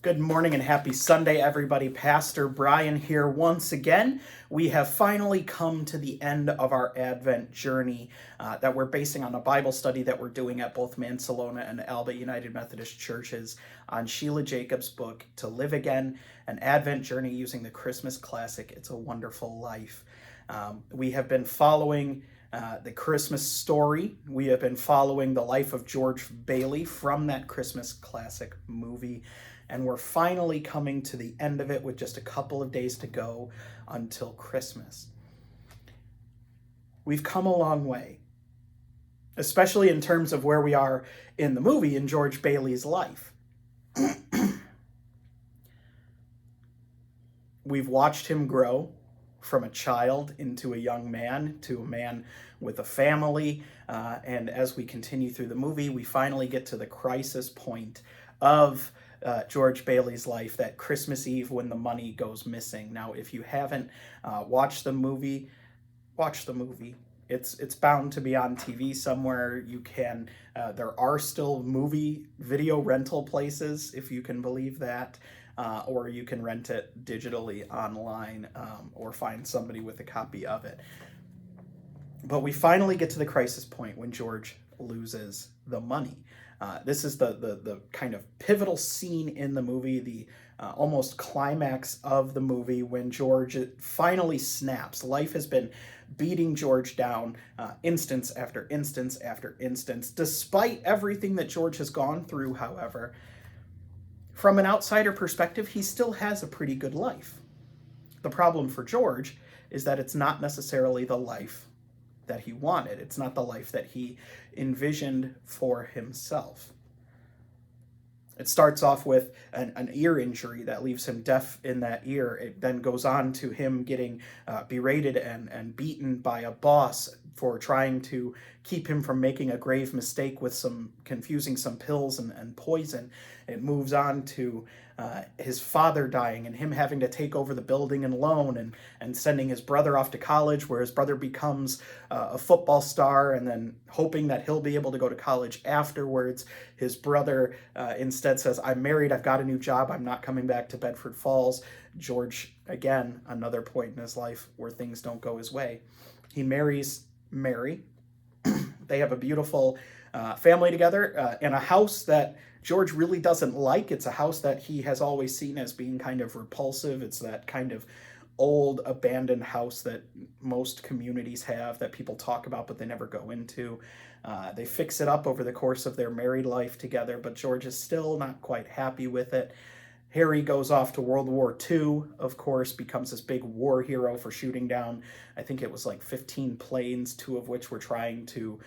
Good morning and happy Sunday, everybody. Pastor Brian here once again. We have finally come to the end of our Advent journey that we're basing on a Bible study that we're doing at both Mancelona and Alba United Methodist Churches on Sheila Jacobs' book, To Live Again, an Advent journey using the Christmas classic, It's a Wonderful Life. We have been following the Christmas story. We have been following the life of George Bailey from that Christmas classic movie. And we're finally coming to the end of it with just a couple of days to go until Christmas. We've come a long way, especially in terms of where we are in the movie in George Bailey's life. We've watched him grow from a child into a young man to a man with a family. And as we continue through the movie, we finally get to the crisis point of George Bailey's life, that Christmas Eve when the money goes missing. Now, if you haven't watched the movie, watch the movie. It's bound to be on TV somewhere. You can. There are still movie video rental places, if you can believe that, or you can rent it digitally online, or find somebody with a copy of it. But we finally get to the crisis point when George loses the money. This is the kind of pivotal scene in the movie, the almost climax of the movie, when George finally snaps. Life has been beating George down instance after instance after instance. Despite everything that George has gone through, however, from an outsider perspective, he still has a pretty good life. The problem for George is that it's not necessarily the life that he wanted. It's not the life that he envisioned for himself. It starts off with an ear injury that leaves him deaf in that ear. It then goes on to him getting berated and beaten by a boss for trying to keep him from making a grave mistake with confusing some pills and poison. It moves on to his father dying and him having to take over the building and loan, and sending his brother off to college, where his brother becomes a football star, and then hoping that he'll be able to go to college afterwards. His brother instead says, "I'm married, I've got a new job, I'm not coming back to Bedford Falls." George, again, another point in his life where things don't go his way. He marries Mary. They have a beautiful family together in a house that George really doesn't like. It's a house that he has always seen as being kind of repulsive. It's that kind of old abandoned house that most communities have, that people talk about but they never go into. They fix it up over the course of their married life together, but George is still not quite happy with it. Harry goes off to World War II, of course, becomes this big war hero for shooting down, I think it was like 15 planes, 2 of which were trying to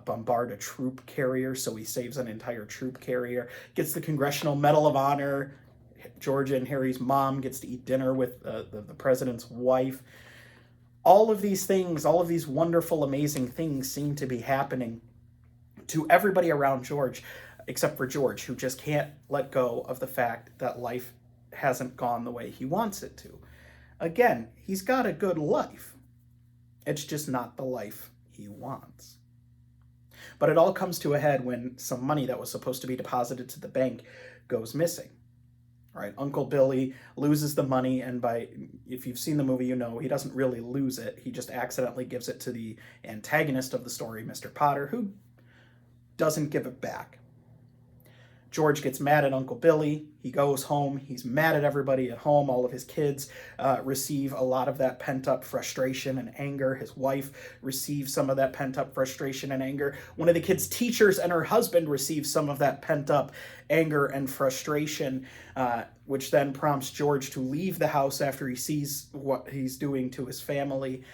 bombard a troop carrier, so he saves an entire troop carrier, gets the Congressional Medal of Honor. George and Harry's mom gets to eat dinner with the president's wife. All of these things, all of these wonderful, amazing things seem to be happening to everybody around George, except for George, who just can't let go of the fact that life hasn't gone the way he wants it to. Again, he's got a good life. It's just not the life he wants. But it all comes to a head when some money that was supposed to be deposited to the bank goes missing. Right? Uncle Billy loses the money, and if you've seen the movie, you know he doesn't really lose it. He just accidentally gives it to the antagonist of the story, Mr. Potter, who doesn't give it back. George gets mad at Uncle Billy. He goes home. He's mad at everybody at home. All of his kids receive a lot of that pent-up frustration and anger. His wife receives some of that pent-up frustration and anger. One of the kids' teachers and her husband receive some of that pent-up anger and frustration, which then prompts George to leave the house after he sees what he's doing to his family.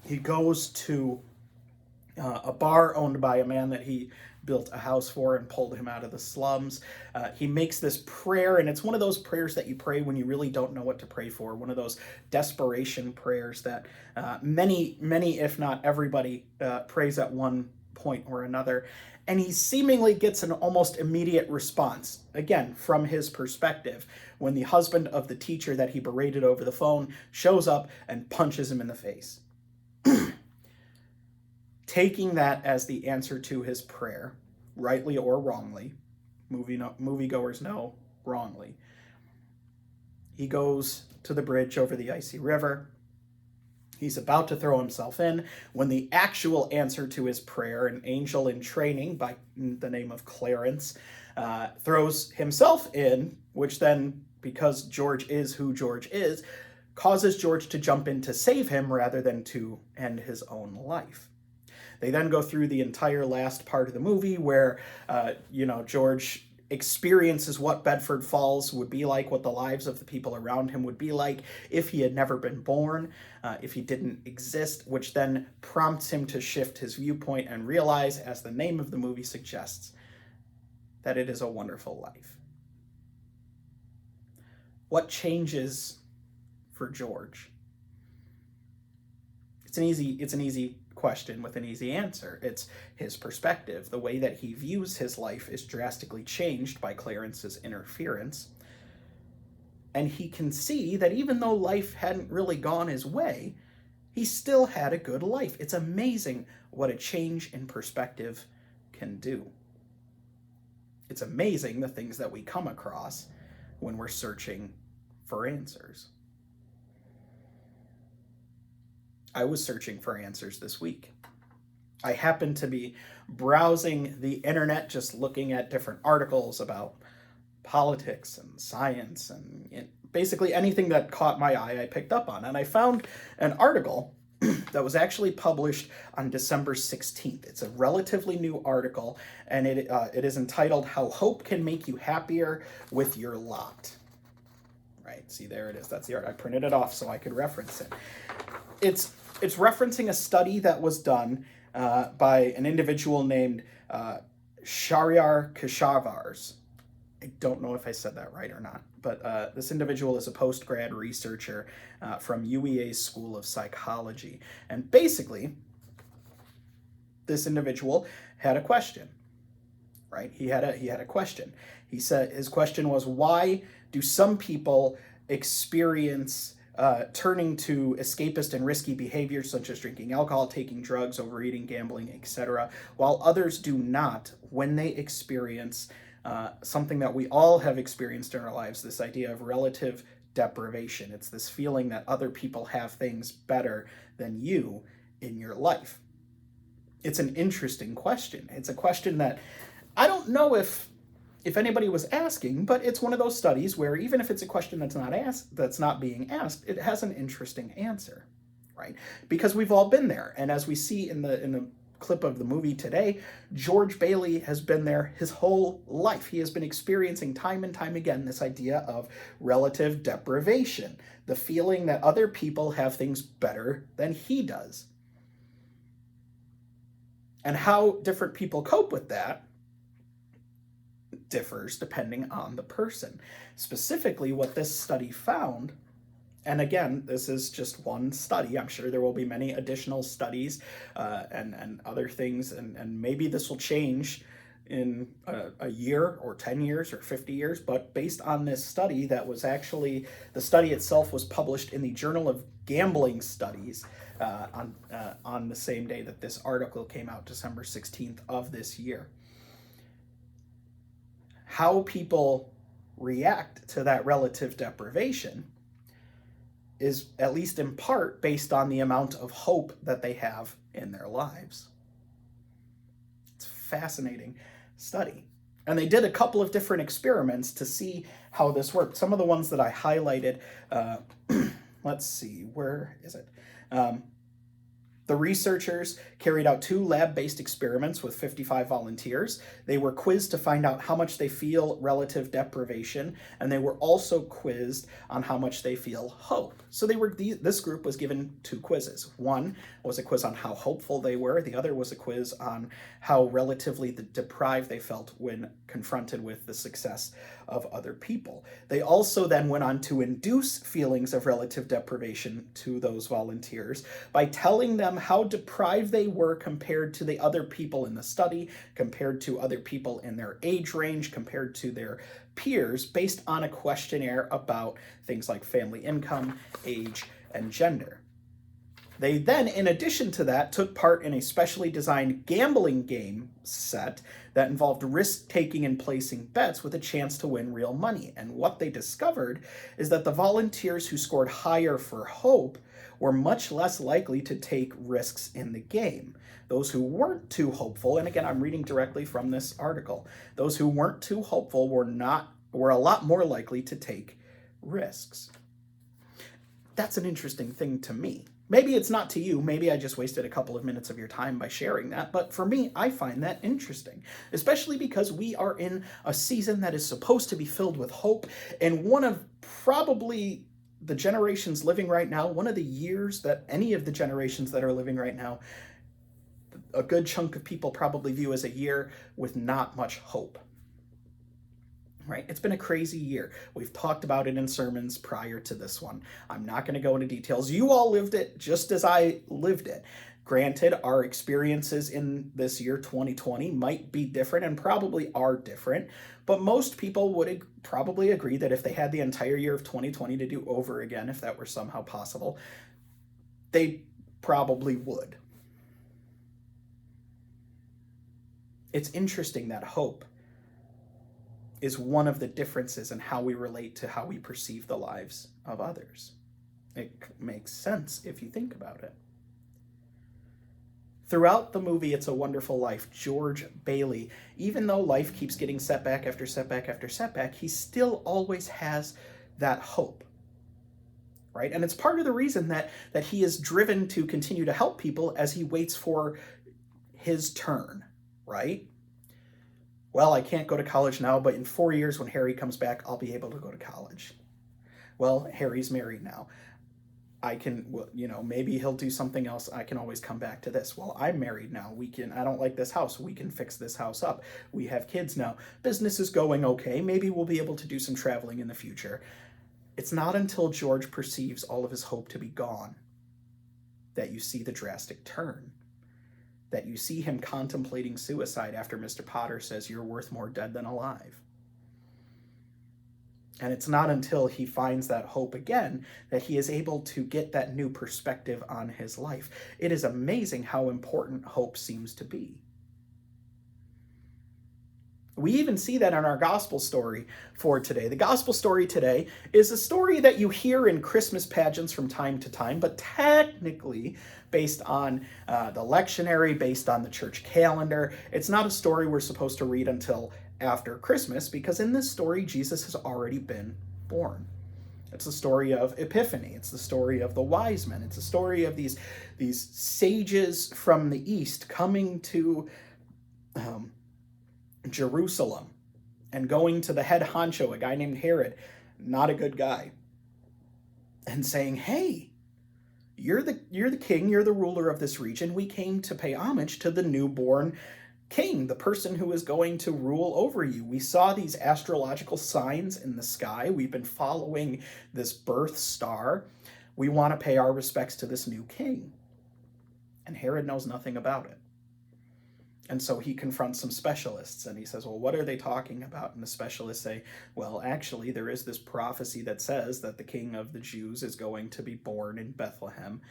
He goes to a bar owned by a man that he built a house for and pulled him out of the slums. He makes this prayer, and it's one of those prayers that you pray when you really don't know what to pray for, one of those desperation prayers that many, if not everybody, prays at one point or another. And he seemingly gets an almost immediate response, again, from his perspective, when the husband of the teacher that he berated over the phone shows up and punches him in the face. Taking that as the answer to his prayer, rightly or wrongly, moviegoers know wrongly. He goes to the bridge over the icy river. He's about to throw himself in when the actual answer to his prayer, an angel in training by the name of Clarence, throws himself in, which then, because George is who George is, causes George to jump in to save him rather than to end his own life. They then go through the entire last part of the movie where, George experiences what Bedford Falls would be like, what the lives of the people around him would be like if he had never been born, if he didn't exist, which then prompts him to shift his viewpoint and realize, as the name of the movie suggests, that it is a wonderful life. What changes for George? It's an easy question with an easy answer. It's his perspective. The way that he views his life is drastically changed by Clarence's interference. And he can see that even though life hadn't really gone his way, he still had a good life. It's amazing what a change in perspective can do. It's amazing the things that we come across when we're searching for answers. I was searching for answers this week. I happened to be browsing the internet, just looking at different articles about politics and science and basically anything that caught my eye, I picked up on. And I found an article that was actually published on December 16th. It's a relatively new article, and it is entitled "How Hope Can Make You Happier with Your Lot." Right, see, there it is. That's the art. I printed it off so I could reference it. It's referencing a study that was done by an individual named Shahryar Keshavars. I don't know if I said that right or not, but this individual is a post-grad researcher from UEA's School of Psychology. And basically, this individual had a question, right? He had a question. He said his question was, why do some people experience turning to escapist and risky behaviors such as drinking alcohol, taking drugs, overeating, gambling, etc., while others do not when they experience something that we all have experienced in our lives, this idea of relative deprivation. It's this feeling that other people have things better than you in your life. It's an interesting question. It's a question that I don't know if anybody was asking, but it's one of those studies where even if it's a question that's not being asked, it has an interesting answer, right? Because we've all been there. And as we see in the clip of the movie today, George Bailey has been there his whole life. He has been experiencing time and time again this idea of relative deprivation, the feeling that other people have things better than he does. And how different people cope with that differs depending on the person. Specifically, what this study found, and again, this is just one study. I'm sure there will be many additional studies and other things, and maybe this will change in a year or 10 years or 50 years, but based on this study that was actually, the study itself was published in the Journal of Gambling Studies on the same day that this article came out, December 16th of this year. How people react to that relative deprivation is, at least in part, based on the amount of hope that they have in their lives. It's a fascinating study. And they did a couple of different experiments to see how this worked. Some of the ones that I highlighted, let's see, where is it? The researchers carried out 2 lab-based experiments with 55 volunteers. They were quizzed to find out how much they feel relative deprivation, and they were also quizzed on how much they feel hope. So this group was given 2 quizzes. One was a quiz on how hopeful they were. The other was a quiz on how relatively deprived they felt when confronted with the success of other people. They also then went on to induce feelings of relative deprivation to those volunteers by telling them how deprived they were compared to the other people in the study, compared to other people in their age range, compared to their peers, based on a questionnaire about things like family income, age, and gender. They then, in addition to that, took part in a specially designed gambling game set that involved risk taking and placing bets with a chance to win real money. And what they discovered is that the volunteers who scored higher for hope were much less likely to take risks in the game. Those who weren't too hopeful, and again, I'm reading directly from this article, those who weren't too hopeful were a lot more likely to take risks. That's an interesting thing to me. Maybe it's not to you. Maybe I just wasted a couple of minutes of your time by sharing that. But for me, I find that interesting, especially because we are in a season that is supposed to be filled with hope. And one of probably the generations living right now, one of the years that any of the generations that are living right now, a good chunk of people probably view as a year with not much hope. Right? It's been a crazy year. We've talked about it in sermons prior to this one. I'm not going to go into details. You all lived it just as I lived it. Granted, our experiences in this year, 2020, might be different and probably are different, but most people would probably agree that if they had the entire year of 2020 to do over again, if that were somehow possible, they probably would. It's interesting that hope is one of the differences in how we relate to how we perceive the lives of others. It makes sense if you think about it. Throughout the movie It's a Wonderful Life, George Bailey, even though life keeps getting setback after setback after setback, he still always has that hope. Right? And it's part of the reason that he is driven to continue to help people as he waits for his turn, right? Well, I can't go to college now, but in 4 years when Harry comes back, I'll be able to go to college. Well, Harry's married now. I can, maybe he'll do something else. I can always come back to this. Well, I'm married now. I don't like this house. We can fix this house up. We have kids now. Business is going okay. Maybe we'll be able to do some traveling in the future. It's not until George perceives all of his hope to be gone that you see the drastic turn. That you see him contemplating suicide after Mr. Potter says, "You're worth more dead than alive." And it's not until he finds that hope again that he is able to get that new perspective on his life. It is amazing how important hope seems to be. We even see that in our gospel story for today. The gospel story today is a story that you hear in Christmas pageants from time to time, but technically based on the lectionary, based on the church calendar. It's not a story we're supposed to read until after Christmas, because in this story, Jesus has already been born. It's the story of Epiphany. It's the story of the wise men. It's the story of these sages from the east coming to Jerusalem and going to the head honcho, a guy named Herod, not a good guy, and saying, "Hey, you're the king, you're the ruler of this region. We came to pay homage to the newborn king, the person who is going to rule over you. We saw these astrological signs in the sky. We've been following this birth star. We want to pay our respects to this new king." And Herod knows nothing about it. And so he confronts some specialists and he says, "Well, what are they talking about?" And the specialists say, "Well, actually, there is this prophecy that says that the king of the Jews is going to be born in Bethlehem.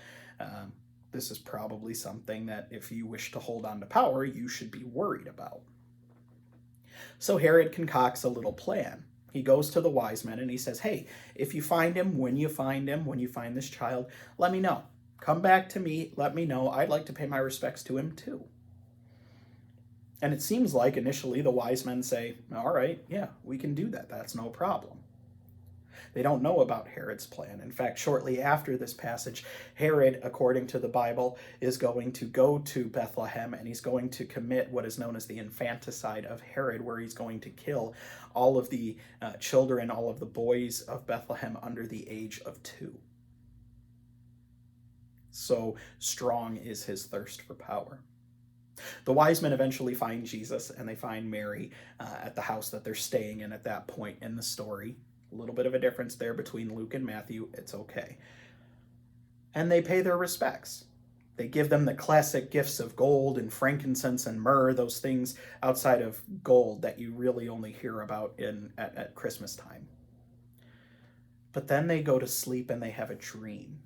This is probably something that if you wish to hold on to power, you should be worried about." So Herod concocts a little plan. He goes to the wise men and he says, "Hey, if you find him, when you find this child, let me know. Come back to me, let me know. I'd like to pay my respects to him too." And it seems like initially the wise men say, "All right, yeah, we can do that. That's no problem." They don't know about Herod's plan. In fact, shortly after this passage, Herod, according to the Bible, is going to go to Bethlehem and he's going to commit what is known as the infanticide of Herod, where he's going to kill all of the children, all of the boys of Bethlehem under the age of 2. So strong is his thirst for power. The wise men eventually find Jesus and they find Mary at the house that they're staying in at that point in the story. A little bit of a difference there between Luke and Matthew. It's okay. And they pay their respects. They give them the classic gifts of gold and frankincense and myrrh, those things outside of gold that you really only hear about at Christmas time. But then they go to sleep and they have a dream.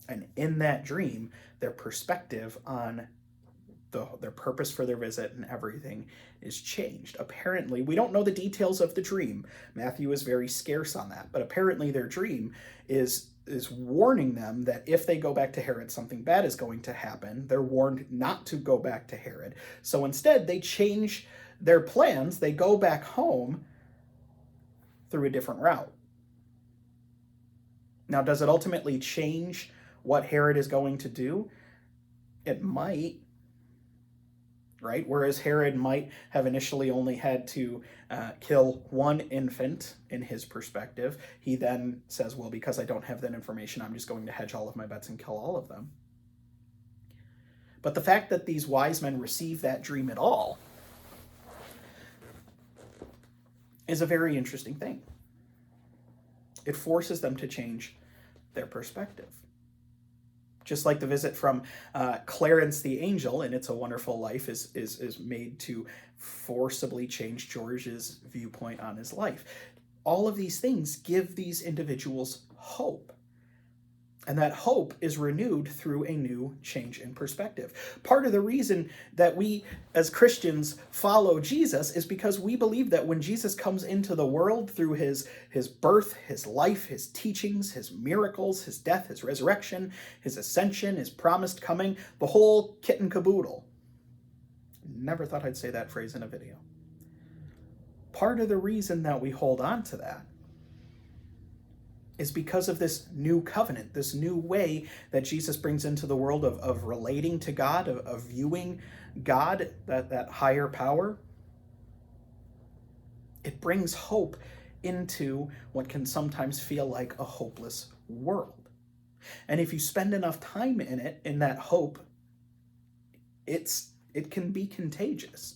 And in that dream, their perspective on their purpose for their visit and everything is changed. Apparently, we don't know the details of the dream. Matthew is very scarce on that, but apparently their dream is warning them that if they go back to Herod, something bad is going to happen. They're warned not to go back to Herod. So instead, they change their plans. They go back home through a different route. Now, does it ultimately change what Herod is going to do? It might, right? Whereas Herod might have initially only had to kill one infant in his perspective, he then says, well, because I don't have that information, I'm just going to hedge all of my bets and kill all of them. But the fact that these wise men receive that dream at all is a very interesting thing. It forces them to change their perspective. Just like the visit from Clarence the angel in It's a Wonderful Life is made to forcibly change George's viewpoint on his life. All of these things give these individuals hope. And that hope is renewed through a new change in perspective. Part of the reason that we as Christians follow Jesus is because we believe that when Jesus comes into the world through his birth, his life, his teachings, his miracles, his death, his resurrection, his ascension, his promised coming, the whole kit and caboodle. Never thought I'd say that phrase in a video. Part of the reason that we hold on to that is because of this new covenant, this new way that Jesus brings into the world of relating to God, of viewing God, that higher power. It brings hope into what can sometimes feel like a hopeless world. And if you spend enough time in it, in that hope, it can be contagious.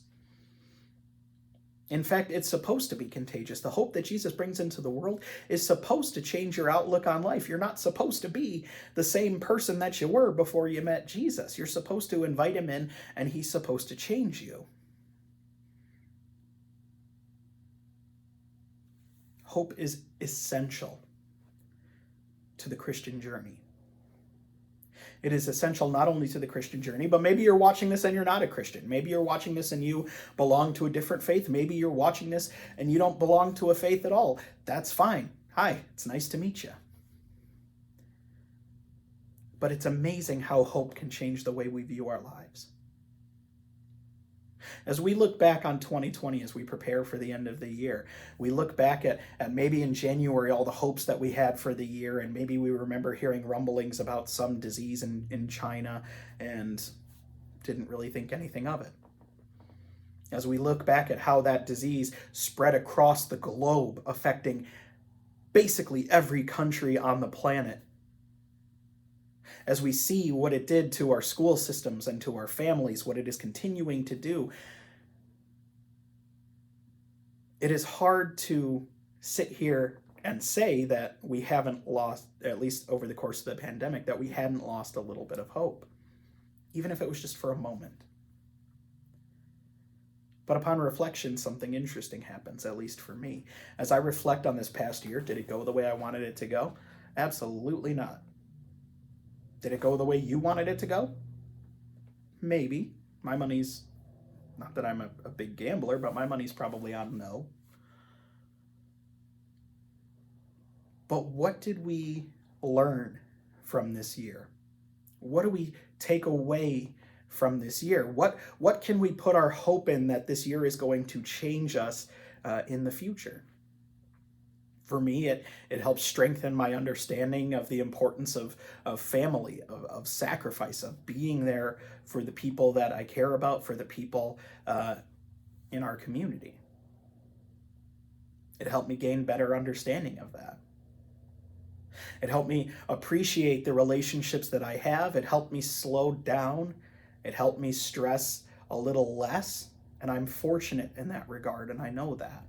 In fact, it's supposed to be contagious. The hope that Jesus brings into the world is supposed to change your outlook on life. You're not supposed to be the same person that you were before you met Jesus. You're supposed to invite him in, and he's supposed to change you. Hope is essential to the Christian journey. It is essential not only to the Christian journey, but maybe you're watching this and you're not a Christian. Maybe you're watching this and you belong to a different faith. Maybe you're watching this and you don't belong to a faith at all. That's fine. Hi, it's nice to meet you. But it's amazing how hope can change the way we view our lives. As we look back on 2020, as we prepare for the end of the year, we look back at maybe in January all the hopes that we had for the year, and maybe we remember hearing rumblings about some disease in China and didn't really think anything of it. As we look back at how that disease spread across the globe, affecting basically every country on the planet, as we see what it did to our school systems and to our families, what it is continuing to do, it is hard to sit here and say that we haven't lost, at least over the course of the pandemic, that we hadn't lost a little bit of hope, even if it was just for a moment. But upon reflection, something interesting happens, at least for me. As I reflect on this past year, did it go the way I wanted it to go? Absolutely not. Did it go the way you wanted it to go? Maybe. My money's, not that I'm a big gambler, but my money's probably on no. But what did we learn from this year? What do we take away from this year? What can we put our hope in that this year is going to change us in the future? For me, it helps strengthen my understanding of the importance of family, of sacrifice, of being there for the people that I care about, for the people in our community. It helped me gain better understanding of that. It helped me appreciate the relationships that I have. It helped me slow down. It helped me stress a little less. And I'm fortunate in that regard, and I know that.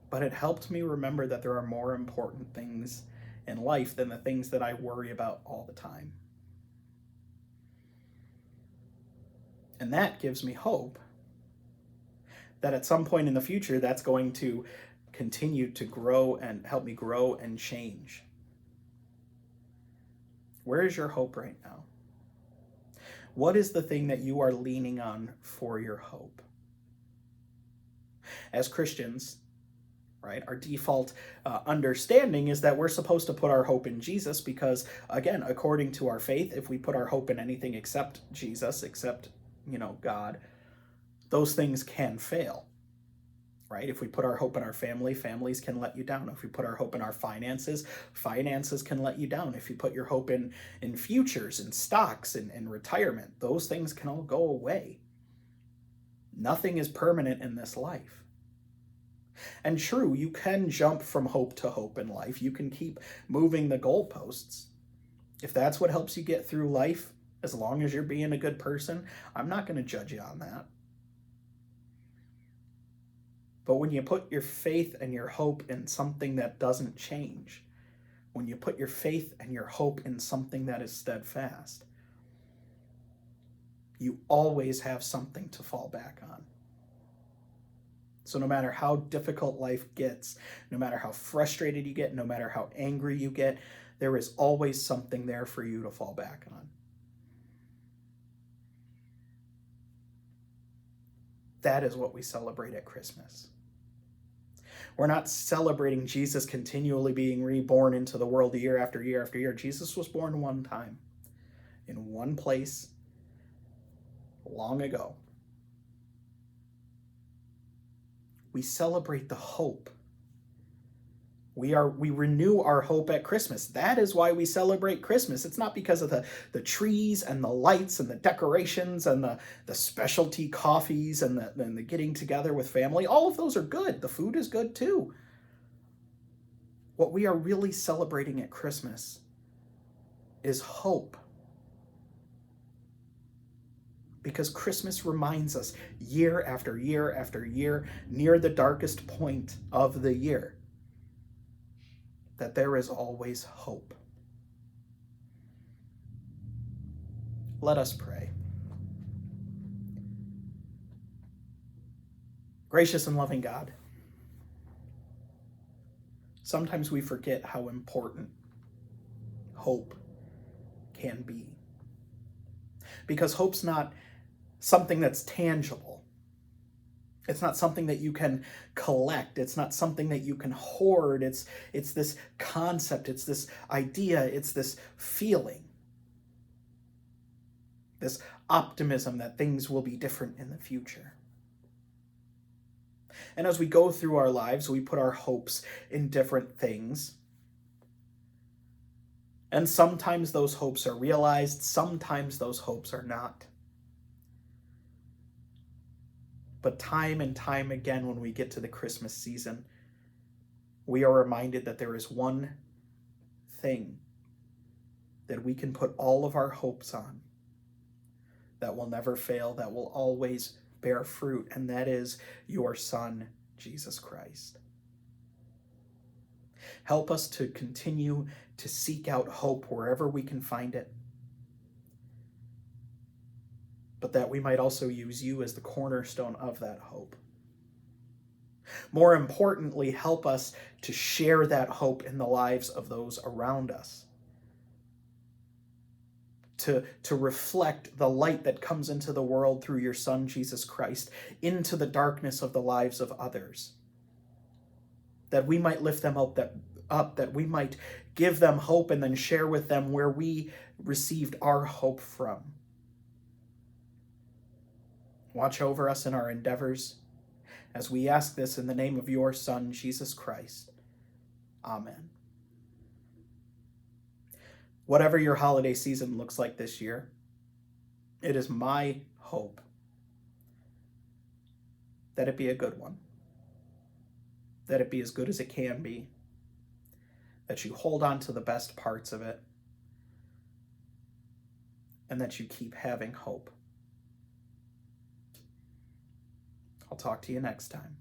But it helped me remember that there are more important things in life than the things that I worry about all the time. And that gives me hope that at some point in the future, that's going to continue to grow and help me grow and change. Where is your hope right now? What is the thing that you are leaning on for your hope? As Christians, right, our default understanding is that we're supposed to put our hope in Jesus because, again, according to our faith, if we put our hope in anything except Jesus, except, God, those things can fail, right? If we put our hope in our family, families can let you down. If we put our hope in our finances, finances can let you down. If you put your hope in futures and stocks and retirement, those things can all go away. Nothing is permanent in this life. And true, you can jump from hope to hope in life. You can keep moving the goalposts. If that's what helps you get through life, as long as you're being a good person, I'm not going to judge you on that. But when you put your faith and your hope in something that doesn't change, when you put your faith and your hope in something that is steadfast, you always have something to fall back on. So no matter how difficult life gets, no matter how frustrated you get, no matter how angry you get, there is always something there for you to fall back on. That is what we celebrate at Christmas. We're not celebrating Jesus continually being reborn into the world year after year after year. Jesus was born one time, in one place, long ago. We celebrate the hope. We renew our hope at Christmas. That is why we celebrate Christmas. It's not because of the trees and the lights and the decorations and the specialty coffees and the getting together with family. All of those are good. The food is good too. What we are really celebrating at Christmas is hope. Because Christmas reminds us year after year after year, near the darkest point of the year, that there is always hope. Let us pray. Gracious and loving God, sometimes we forget how important hope can be. Because hope's not something that's tangible. It's not something that you can collect. It's not something that you can hoard. It's this concept. It's this idea. It's this feeling. This optimism that things will be different in the future. And as we go through our lives, we put our hopes in different things. And sometimes those hopes are realized. Sometimes those hopes are not. But time and time again, when we get to the Christmas season, we are reminded that there is one thing that we can put all of our hopes on, that will never fail, that will always bear fruit, and that is your Son, Jesus Christ. Help us to continue to seek out hope wherever we can find it, but that we might also use you as the cornerstone of that hope. More importantly, help us to share that hope in the lives of those around us, to reflect the light that comes into the world through your Son, Jesus Christ, into the darkness of the lives of others, that we might lift them up, that we might give them hope and then share with them where we received our hope from. Watch over us in our endeavors as we ask this in the name of your Son, Jesus Christ. Amen. Whatever your holiday season looks like this year, it is my hope that it be a good one, that it be as good as it can be, that you hold on to the best parts of it, and that you keep having hope. I'll talk to you next time.